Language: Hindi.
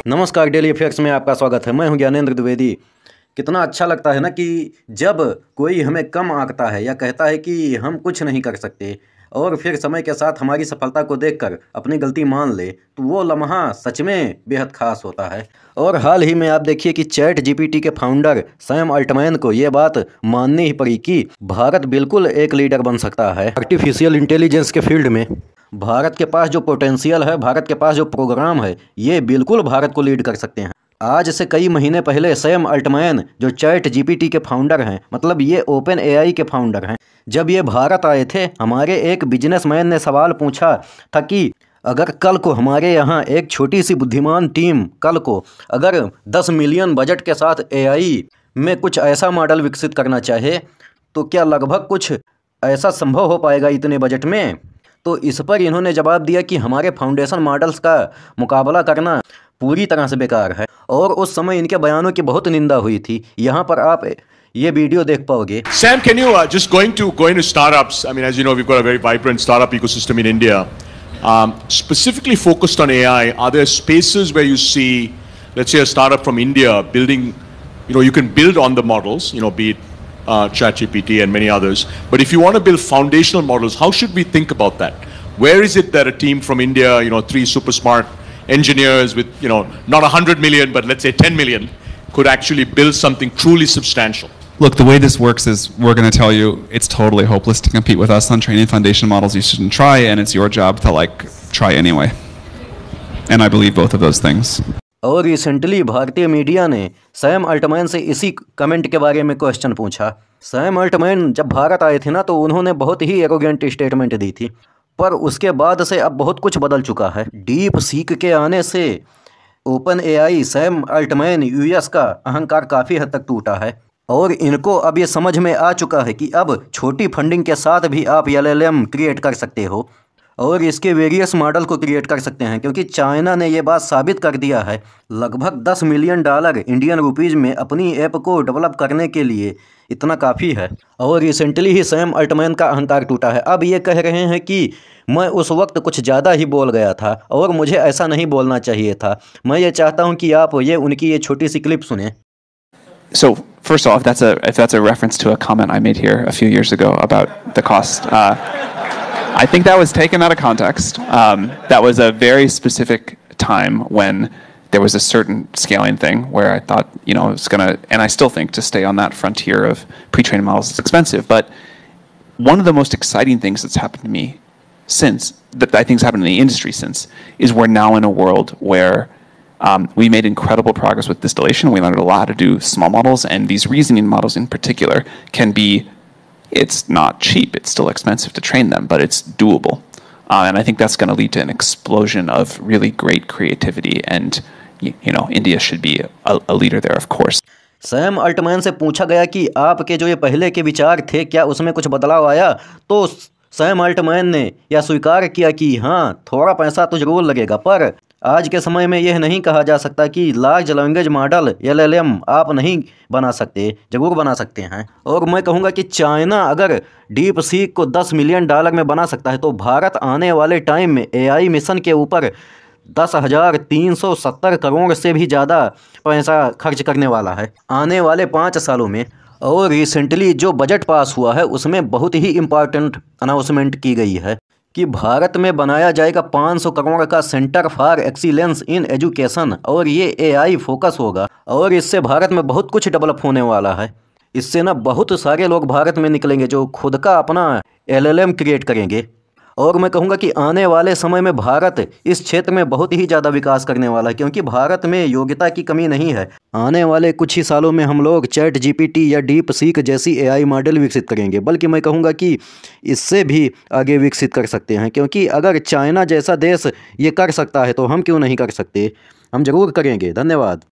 नमस्कार, डेली इफेक्ट्स में आपका स्वागत है। मैं हूं ज्ञानेंद्र द्विवेदी। कितना अच्छा लगता है ना कि जब कोई हमें कम आंकता है या कहता है कि हम कुछ नहीं कर सकते और फिर समय के साथ हमारी सफलता को देखकर अपनी गलती मान ले, तो वो लम्हा सच में बेहद खास होता है। और हाल ही में आप देखिए कि चैट जीपीटी के फाउंडर सैम अल्टमैन को ये बात माननी ही पड़ी कि भारत बिल्कुल एक लीडर बन सकता है आर्टिफिशियल इंटेलिजेंस के फील्ड में। भारत के पास जो पोटेंशियल है, भारत के पास जो प्रोग्राम है, ये बिल्कुल भारत को लीड कर सकते हैं। आज से कई महीने पहले सैम अल्टमैन जो चैट जीपीटी के फाउंडर हैं, मतलब ये ओपन एआई के फाउंडर हैं, जब ये भारत आए थे, हमारे एक बिजनेसमैन ने सवाल पूछा था कि अगर कल को हमारे यहाँ एक छोटी सी बुद्धिमान टीम कल को अगर 10 मिलियन बजट के साथ एआई में कुछ ऐसा मॉडल विकसित करना चाहे, तो क्या लगभग कुछ ऐसा संभव हो पाएगा इतने बजट में? तो इस पर इन्होंने जवाब दिया कि हमारे फाउंडेशन मॉडल्स का मुकाबला करना पूरी तरह से बेकार है। और उस समय इनके बयानों की बहुत निंदा हुई थी। यहाँ पर आप ये वीडियो देख पाओगे। Sam, can you just going to startups? I mean, as you know, we've got a very vibrant startup ecosystem in India. Specifically focused on AI, are there spaces where you see, let's say, a startup from India building? You can build on the models. Be it ChatGPT and many others. But if you want to build foundational models, how should we think about that? Where is it that a team from India, 3 super smart engineers with, not 100 million, but let's say 10 million, could actually build something truly substantial? Look, the way this works is we're going to tell you it's totally hopeless to compete with us on training foundation models. You shouldn't try, and it's your job to try anyway. And I believe both of those things. और रिसेंटली भारतीय मीडिया ने सैम अल्टमैन से इसी कमेंट के बारे में क्वेश्चन पूछा। सैम अल्टमैन जब भारत आए थे ना, तो उन्होंने बहुत ही एरोगेंट स्टेटमेंट दी थी, पर उसके बाद से अब बहुत कुछ बदल चुका है। डीप सीक के आने से Open AI Sam Altman US का अहंकार काफ़ी हद तक टूटा है और इनको अब ये समझ में आ चुका है कि अब छोटी फंडिंग के साथ भी आप एलएलएम क्रिएट कर सकते हो और इसके वेरियस मॉडल को क्रिएट कर सकते हैं, क्योंकि चाइना ने ये बात साबित कर दिया है। लगभग 10 मिलियन डॉलर इंडियन रुपीज़ में अपनी ऐप को डेवलप करने के लिए इतना काफ़ी है। और रिसेंटली ही सैम अल्टमैन का अहंकार टूटा है। अब ये कह रहे हैं कि मैं उस वक्त कुछ ज़्यादा ही बोल गया था और मुझे ऐसा नहीं बोलना चाहिए था। मैं ये चाहता हूँ कि आप उनकी ये छोटी सी क्लिप सुने। So first off, if that's a reference to a comment I made here a few years ago about the cost, I think that was taken out of context. That was a very specific time when there was a certain scaling thing where I thought, it was going to, and I still think to stay on that frontier of pre-trained models is expensive. But one of the most exciting things that's happened to me since, that I think has happened in the industry since, is we're now in a world where we made incredible progress with distillation. We learned a lot how to do small models, and these reasoning models in particular can be, it's not cheap, it's still expensive to train them, but it's doable. And I think that's going to lead to an explosion of really great creativity, and India should be a leader there, of course. Sam Altman से पूछा गया कि आपके जो ये पहले के विचार थे, क्या उसमें कुछ बदलाव आया? तो सैम अल्टमैन ने यह स्वीकार किया कि हाँ, थोड़ा पैसा तो जरूर लगेगा, पर आज के समय में यह नहीं कहा जा सकता कि लार्ज लैंग्वेज मॉडल एलएलएम आप नहीं बना सकते, जरूर बना सकते हैं। और मैं कहूँगा कि चाइना अगर डीप सीक को 10 मिलियन डॉलर में बना सकता है, तो भारत आने वाले टाइम में एआई मिशन के ऊपर 10,370 करोड़ से भी ज़्यादा पैसा खर्च करने वाला है आने वाले 5 सालों में। और रिसेंटली जो बजट पास हुआ है, उसमें बहुत ही इम्पॉर्टेंट अनाउंसमेंट की गई है कि भारत में बनाया जाएगा 500 करोड़ का centre for excellence in education, और ये एआई फोकस होगा और इससे भारत में बहुत कुछ डेवलप होने वाला है। इससे ना बहुत सारे लोग भारत में निकलेंगे जो खुद का अपना एलएलएम क्रिएट करेंगे। और मैं कहूँगा कि आने वाले समय में भारत इस क्षेत्र में बहुत ही ज़्यादा विकास करने वाला है, क्योंकि भारत में योग्यता की कमी नहीं है। आने वाले कुछ ही सालों में हम लोग चैट जीपीटी या डीप सीक जैसी एआई मॉडल विकसित करेंगे, बल्कि मैं कहूँगा कि इससे भी आगे विकसित कर सकते हैं, क्योंकि अगर चाइना जैसा देश ये कर सकता है तो हम क्यों नहीं कर सकते? हम ज़रूर करेंगे। धन्यवाद।